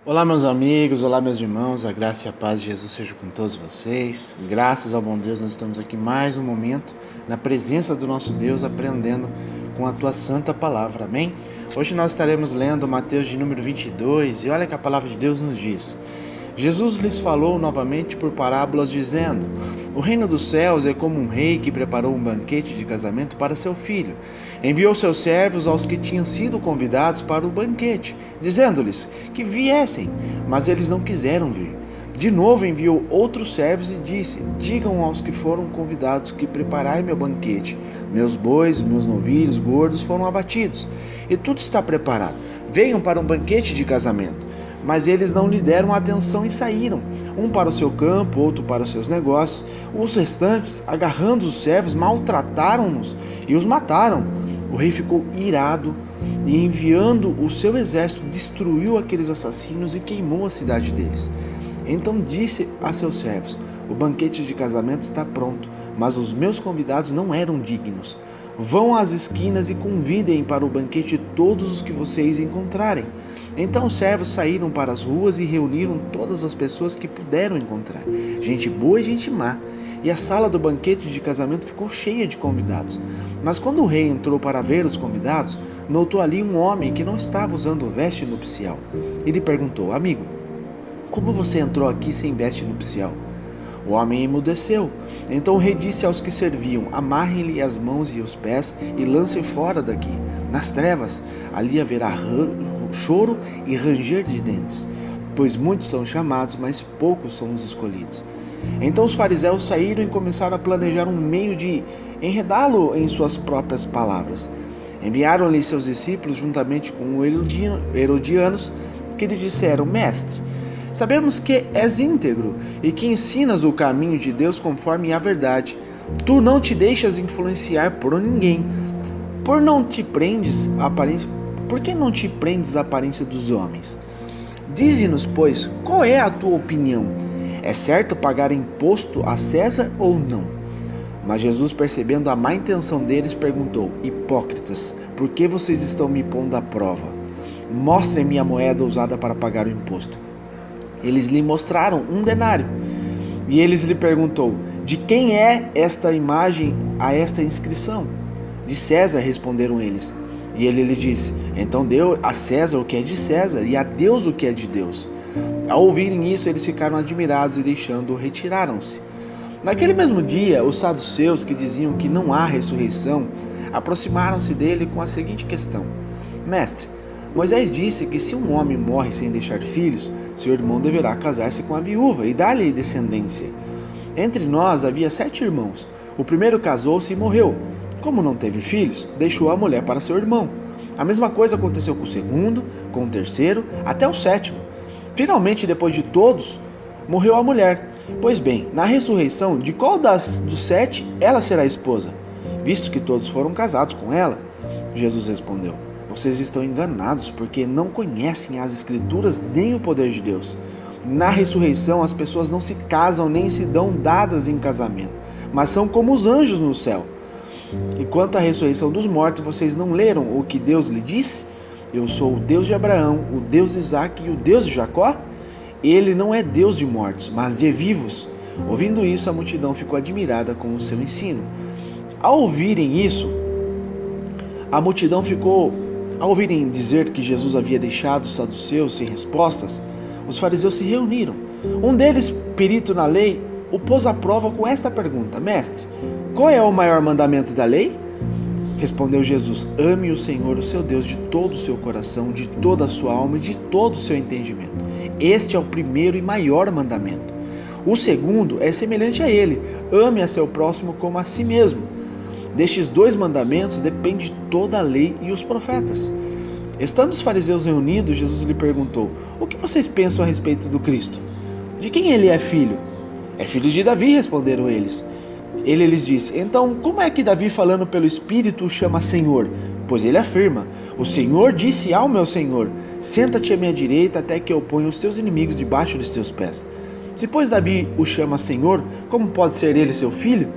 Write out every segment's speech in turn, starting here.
Olá meus amigos, olá meus irmãos, a graça e a paz de Jesus seja com todos vocês. Graças ao bom Deus nós estamos aqui mais um momento na presença do nosso Deus, aprendendo com a tua santa palavra, amém? Hoje nós estaremos lendo Mateus de número 22 e olha que a palavra de Deus nos diz: Jesus lhes falou novamente por parábolas dizendo: o reino dos céus é como um rei que preparou um banquete de casamento para seu filho. Enviou seus servos aos que tinham sido convidados para o banquete, dizendo-lhes que viessem, mas eles não quiseram vir. De novo enviou outros servos e disse: digam aos que foram convidados que preparai meu banquete. Meus bois, meus novilhos gordos foram abatidos, e tudo está preparado. Venham para um banquete de casamento. Mas eles não lhe deram atenção e saíram, um para o seu campo, outro para os seus negócios. Os restantes, agarrando os servos, maltrataram-nos e os mataram. O rei ficou irado e, enviando o seu exército, destruiu aqueles assassinos e queimou a cidade deles. Então disse a seus servos: o banquete de casamento está pronto, mas os meus convidados não eram dignos. Vão às esquinas e convidem para o banquete todos os que vocês encontrarem. Então os servos saíram para as ruas e reuniram todas as pessoas que puderam encontrar, gente boa e gente má. E a sala do banquete de casamento ficou cheia de convidados. Mas quando o rei entrou para ver os convidados, notou ali um homem que não estava usando veste nupcial. E lhe perguntou: amigo, como você entrou aqui sem veste nupcial? O homem emudeceu. Então o rei disse aos que serviam: amarrem-lhe as mãos e os pés e lancem fora daqui, nas trevas. Ali haverá choro e ranger de dentes, pois muitos são chamados, mas poucos são os escolhidos. Então os fariseus saíram e começaram a planejar um meio de enredá-lo em suas próprias palavras. Enviaram-lhe seus discípulos juntamente com os herodianos, que lhe disseram: mestre, sabemos que és íntegro e que ensinas o caminho de Deus conforme a verdade. Tu não te deixas influenciar por ninguém. Por que não te prendes à aparência dos homens? Dize-nos, pois, qual é a tua opinião? É certo pagar imposto a César ou não? Mas Jesus, percebendo a má intenção deles, perguntou: hipócritas, por que vocês estão me pondo à prova? Mostrem-me a moeda usada para pagar o imposto. Eles lhe mostraram um denário. E eles lhe perguntou: de quem é esta imagem a esta inscrição? De César, responderam eles. E ele lhe disse: então deu a César o que é de César e a Deus o que é de Deus. Ao ouvirem isso, eles ficaram admirados e, deixando-o, retiraram-se. Naquele mesmo dia, os saduceus, que diziam que não há ressurreição, aproximaram-se dele com a seguinte questão: mestre, Moisés disse que se um homem morre sem deixar filhos, seu irmão deverá casar-se com a viúva e dar-lhe descendência. Entre nós havia 7 irmãos. O primeiro casou-se e morreu. Como não teve filhos, deixou a mulher para seu irmão. A mesma coisa aconteceu com o segundo, com o terceiro, até o 7º. Finalmente, depois de todos, morreu a mulher. Pois bem, na ressurreição, de qual dos 7 ela será esposa, visto que todos foram casados com ela? Jesus respondeu: vocês estão enganados, porque não conhecem as Escrituras nem o poder de Deus. Na ressurreição, as pessoas não se casam nem se dão dadas em casamento, mas são como os anjos no céu. E quanto à ressurreição dos mortos, vocês não leram o que Deus lhe disse? Eu sou o Deus de Abraão, o Deus de Isaque e o Deus de Jacó? Ele não é Deus de mortos, mas de vivos. Ouvindo isso, a multidão ficou admirada com o seu ensino. Ao ouvirem dizer que Jesus havia deixado os saduceus sem respostas, os fariseus se reuniram. Um deles, perito na lei, o pôs à prova com esta pergunta: mestre, qual é o maior mandamento da lei? Respondeu Jesus: ame o Senhor, o seu Deus, de todo o seu coração, de toda a sua alma e de todo o seu entendimento. Este é o primeiro e maior mandamento. O segundo é semelhante a ele: ame a seu próximo como a si mesmo. Destes 2 mandamentos depende toda a lei e os profetas. Estando os fariseus reunidos, Jesus lhe perguntou: o que vocês pensam a respeito do Cristo? De quem ele é filho? É filho de Davi, responderam eles. Ele lhes disse: então, como é que Davi, falando pelo Espírito, o chama Senhor? Pois ele afirma: o Senhor disse ao meu Senhor: senta-te à minha direita até que eu ponha os teus inimigos debaixo dos teus pés. Se, pois, Davi o chama Senhor, como pode ser ele seu filho?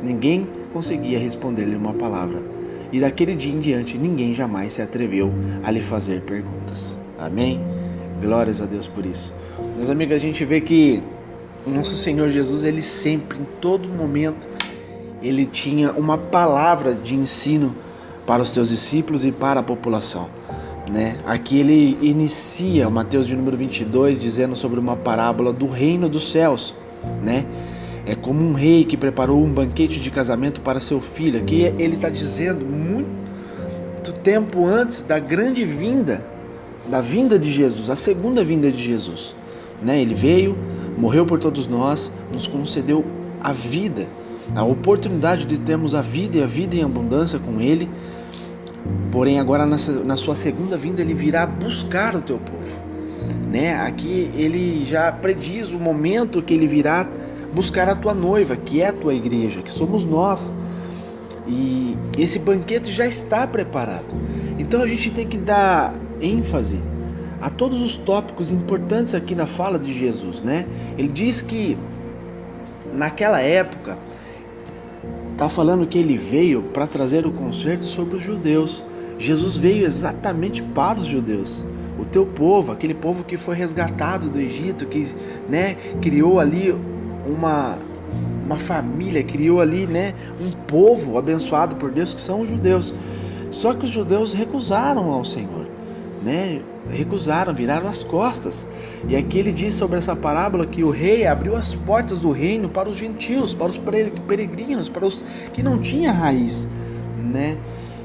Ninguém conseguia responder-lhe uma palavra. E daquele dia em diante, ninguém jamais se atreveu a lhe fazer perguntas. Amém? Glórias a Deus por isso. Meus amigos, a gente vê que o nosso Senhor Jesus, ele sempre, em todo momento, ele tinha uma palavra de ensino para os teus discípulos e para a população, né? Aqui ele inicia Mateus de número 22 dizendo sobre uma parábola do reino dos céus, né? É como um rei que preparou um banquete de casamento para seu filho. Aqui ele está dizendo muito tempo antes da grande vinda, da vinda de Jesus, a segunda vinda de Jesus, né? Ele veio, morreu por todos nós, nos concedeu a vida, a oportunidade de termos a vida e a vida em abundância com Ele. Porém, agora na sua segunda vinda, Ele virá buscar o teu povo, né? Aqui Ele já prediz o momento que Ele virá buscar a tua noiva, que é a tua igreja, que somos nós. E esse banquete já está preparado. Então a gente tem que dar ênfase a todos os tópicos importantes aqui na fala de Jesus, né? Ele diz que naquela época está falando que ele veio para trazer o conserto sobre os judeus. Jesus veio exatamente para os judeus, o teu povo, aquele povo que foi resgatado do Egito, que, né, criou ali uma família, criou ali, né, um povo abençoado por Deus, que são os judeus. Só que os judeus recusaram ao Senhor, né? Recusaram, viraram as costas. E aqui ele diz sobre essa parábola que o rei abriu as portas do reino para os gentios, para os peregrinos, para os que não tinham raiz, né?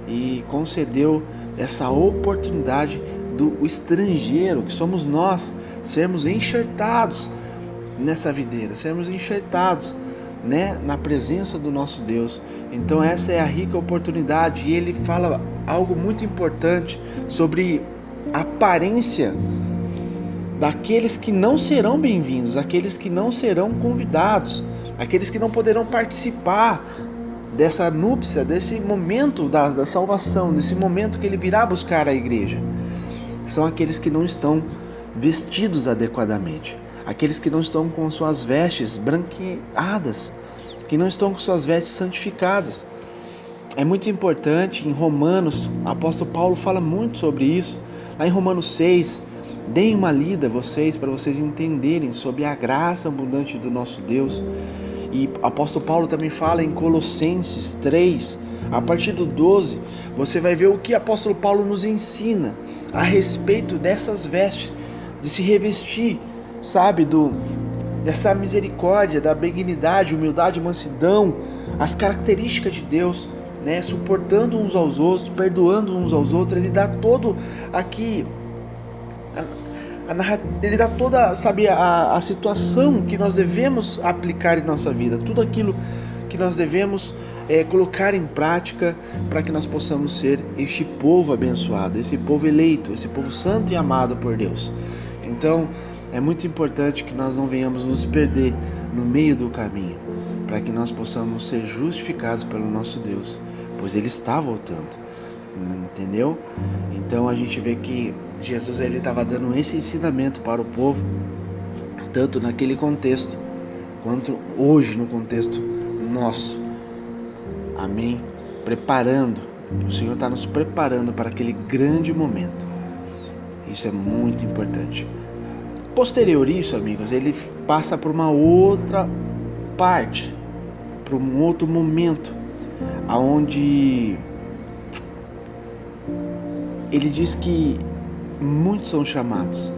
E concedeu essa oportunidade do estrangeiro, que somos nós, sermos enxertados nessa videira, sermos enxertados, né, na presença do nosso Deus. Então essa é a rica oportunidade. E ele fala algo muito importante sobre a aparência daqueles que não serão bem-vindos, aqueles que não serão convidados, aqueles que não poderão participar dessa núpcia, desse momento da salvação, desse momento que ele virá buscar a igreja. São aqueles que não estão vestidos adequadamente, aqueles que não estão com suas vestes branqueadas, que não estão com suas vestes santificadas. É muito importante, em Romanos, o apóstolo Paulo fala muito sobre isso. Lá em Romanos 6, deem uma lida vocês, para vocês entenderem sobre a graça abundante do nosso Deus. E o apóstolo Paulo também fala em Colossenses 3, a partir do 12, você vai ver o que o apóstolo Paulo nos ensina a respeito dessas vestes, de se revestir, sabe, dessa misericórdia, da benignidade, humildade, mansidão, as características de Deus, né, suportando uns aos outros, perdoando uns aos outros. Ele dá todo aqui, ele dá toda, sabe, a situação que nós devemos aplicar em nossa vida, tudo aquilo que nós devemos colocar em prática para que nós possamos ser este povo abençoado, esse povo eleito, esse povo santo e amado por Deus. Então é muito importante que nós não venhamos nos perder no meio do caminho, para que nós possamos ser justificados pelo nosso Deus, pois Ele está voltando, entendeu? Então a gente vê que Jesus estava dando esse ensinamento para o povo, tanto naquele contexto, quanto hoje no contexto nosso, amém? Preparando, o Senhor está nos preparando para aquele grande momento, isso é muito importante. Posterior a isso, amigos, ele passa por uma outra parte, para um outro momento, aonde ele diz que muitos são chamados,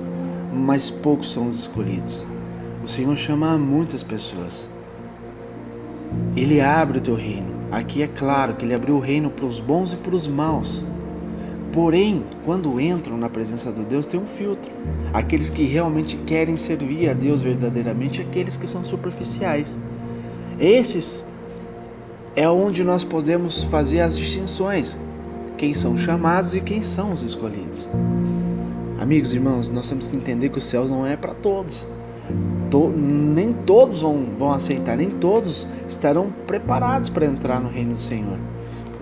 mas poucos são os escolhidos. O Senhor chama muitas pessoas. Ele abre o teu reino. Aqui é claro que ele abriu o reino para os bons e para os maus. Porém, quando entram na presença de Deus, tem um filtro. Aqueles que realmente querem servir a Deus verdadeiramente, aqueles que são superficiais. Esses é onde nós podemos fazer as distinções. Quem são chamados e quem são os escolhidos. Amigos, irmãos, nós temos que entender que os céus não é para todos. Nem todos vão aceitar, nem todos estarão preparados para entrar no reino do Senhor.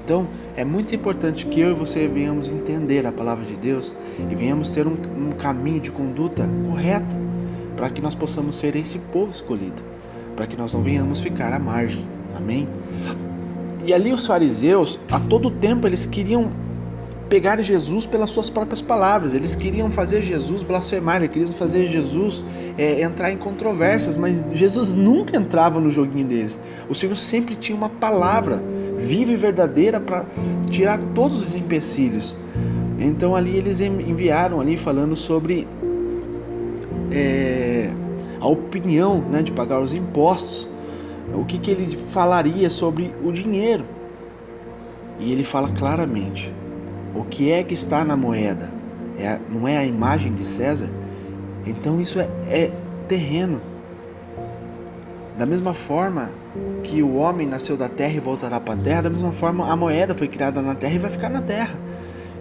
Então, é muito importante que eu e você venhamos entender a palavra de Deus e venhamos ter um caminho de conduta correta para que nós possamos ser esse povo escolhido, para que nós não venhamos ficar à margem. Amém? E ali os fariseus, a todo tempo, eles queriam pegar Jesus pelas suas próprias palavras. Eles queriam fazer Jesus blasfemar, eles queriam fazer Jesus entrar em controvérsias, mas Jesus nunca entrava no joguinho deles. O Senhor sempre tinha uma palavra viva e verdadeira para tirar todos os empecilhos. Então ali eles enviaram ali falando sobre a opinião, né, de pagar os impostos, o que ele falaria sobre o dinheiro. E ele fala claramente: o que é que está na moeda? Não é a imagem de César? Então isso é terreno. Da mesma forma que o homem nasceu da terra e voltará para a terra, da mesma forma a moeda foi criada na terra e vai ficar na terra.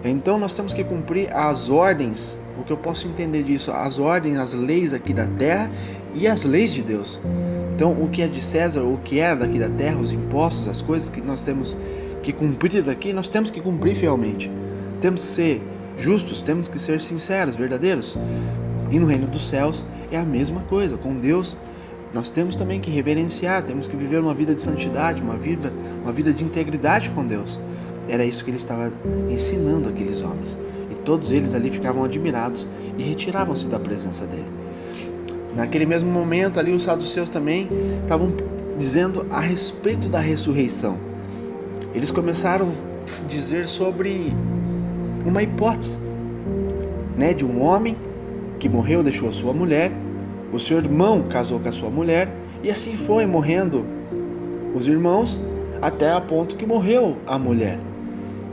Então nós temos que cumprir as ordens, o que eu posso entender disso, as ordens, as leis aqui da terra e as leis de Deus. Então o que é de César, o que é daqui da terra, os impostos, as coisas que nós temos que cumprir daqui, nós temos que cumprir fielmente. Temos que ser justos, temos que ser sinceros, verdadeiros. E no reino dos céus é a mesma coisa, com Deus nós temos também que reverenciar, temos que viver uma vida de santidade, uma vida de integridade com Deus. Era isso que ele estava ensinando aqueles homens. E todos eles ali ficavam admirados e retiravam-se da presença dele. Naquele mesmo momento ali os saduceus também estavam dizendo a respeito da ressurreição. Eles começaram a dizer sobre uma hipótese, né, de um homem que morreu, deixou a sua mulher, o seu irmão casou com a sua mulher, e assim foi morrendo os irmãos até a ponto que morreu a mulher.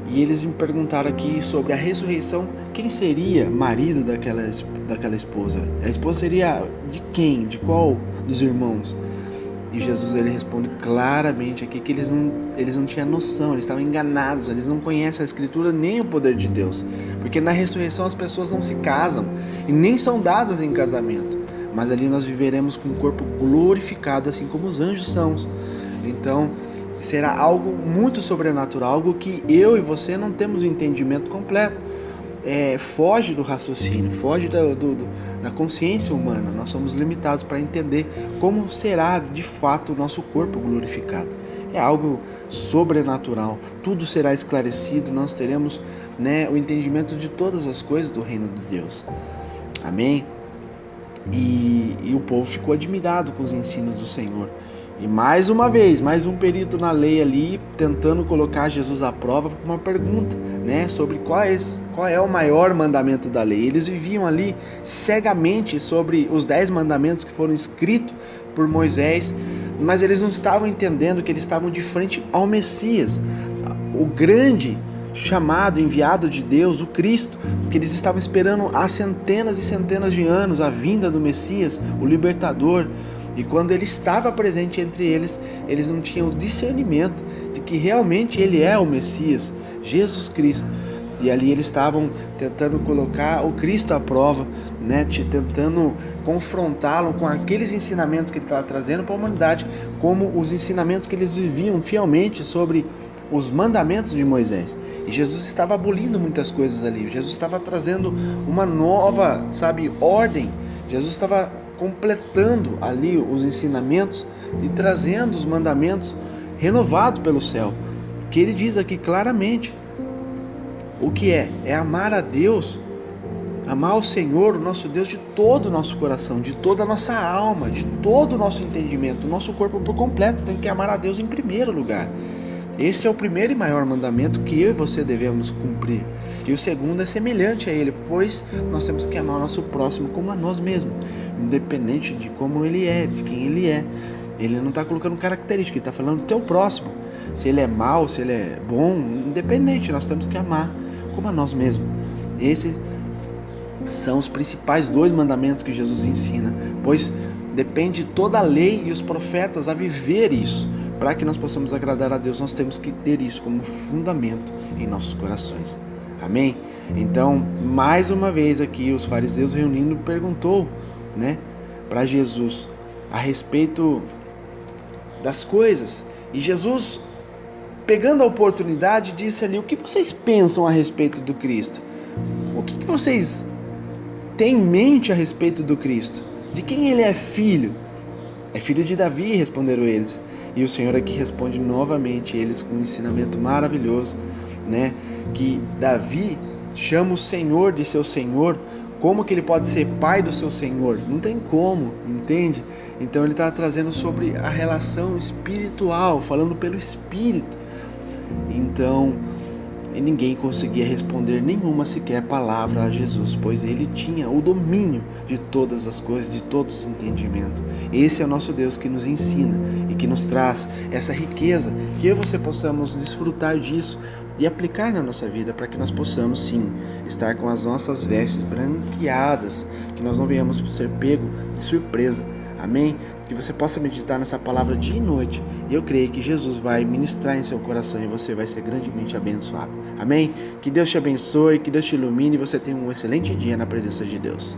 E eles me perguntaram aqui sobre a ressurreição, quem seria marido daquela esposa? A esposa seria de quem? De qual dos irmãos? E Jesus ele responde claramente aqui que eles não tinham noção, eles estavam enganados, eles não conhecem a Escritura nem o poder de Deus. Porque na ressurreição as pessoas não se casam e nem são dadas em casamento. Mas ali nós viveremos com o corpo glorificado, assim como os anjos são. Então será algo muito sobrenatural, algo que eu e você não temos o entendimento completo. Foge do raciocínio, foge da consciência humana. Nós somos limitados para entender como será de fato o nosso corpo glorificado. É algo sobrenatural, tudo será esclarecido, nós teremos, né, o entendimento de todas as coisas do reino de Deus. Amém? E o povo ficou admirado com os ensinos do Senhor. E mais uma vez, mais um perito na lei ali, tentando colocar Jesus à prova com uma pergunta, né, sobre qual é o maior mandamento da lei. Eles viviam ali cegamente sobre os 10 mandamentos que foram escritos por Moisés, mas eles não estavam entendendo que eles estavam de frente ao Messias, o grande chamado, enviado de Deus, o Cristo, que eles estavam esperando há centenas e centenas de anos a vinda do Messias, o libertador. E quando ele estava presente entre eles, eles não tinham o discernimento de que realmente ele é o Messias, Jesus Cristo. E ali eles estavam tentando colocar o Cristo à prova, né? Tentando confrontá-lo com aqueles ensinamentos que ele estava trazendo para a humanidade, como os ensinamentos que eles viviam fielmente sobre os mandamentos de Moisés. E Jesus estava abolindo muitas coisas ali. Jesus estava trazendo uma nova, ordem. Jesus estava completando ali os ensinamentos e trazendo os mandamentos renovados pelo céu, que ele diz aqui claramente o que é amar a Deus, amar o Senhor, o nosso Deus, de todo o nosso coração, de toda a nossa alma, de todo o nosso entendimento, o nosso corpo por completo. Tem que amar a Deus em primeiro lugar. Esse é o primeiro e maior mandamento que eu e você devemos cumprir. E o segundo é semelhante a ele, pois nós temos que amar o nosso próximo como a nós mesmos, independente de como ele é, de quem ele é. Ele não está colocando característica, ele está falando do teu próximo. Se ele é mau, se ele é bom, independente, nós temos que amar como a nós mesmos. Esses são os principais 2 mandamentos que Jesus ensina, pois depende toda a lei e os profetas a viver isso. Para que nós possamos agradar a Deus, nós temos que ter isso como fundamento em nossos corações. Amém? Então, mais uma vez aqui, os fariseus reunindo perguntou, né, para Jesus a respeito das coisas. E Jesus, pegando a oportunidade, disse ali: o que vocês pensam a respeito do Cristo? O que vocês têm em mente a respeito do Cristo? De quem ele é filho? É filho de Davi, responderam eles. E o Senhor aqui responde novamente eles com um ensinamento maravilhoso, né, que Davi chama o Senhor de seu Senhor, como que ele pode ser pai do seu Senhor? Não tem como, entende? Então ele está trazendo sobre a relação espiritual, falando pelo Espírito. Então, ninguém conseguia responder nenhuma sequer palavra a Jesus, pois ele tinha o domínio de todas as coisas, de todos os entendimentos. Esse é o nosso Deus que nos ensina e que nos traz essa riqueza, que eu e você possamos desfrutar disso e aplicar na nossa vida, para que nós possamos sim estar com as nossas vestes branqueadas, que nós não venhamos ser pego de surpresa. Amém? Que você possa meditar nessa palavra dia e noite. E eu creio que Jesus vai ministrar em seu coração e você vai ser grandemente abençoado. Amém? Que Deus te abençoe, que Deus te ilumine e você tenha um excelente dia na presença de Deus.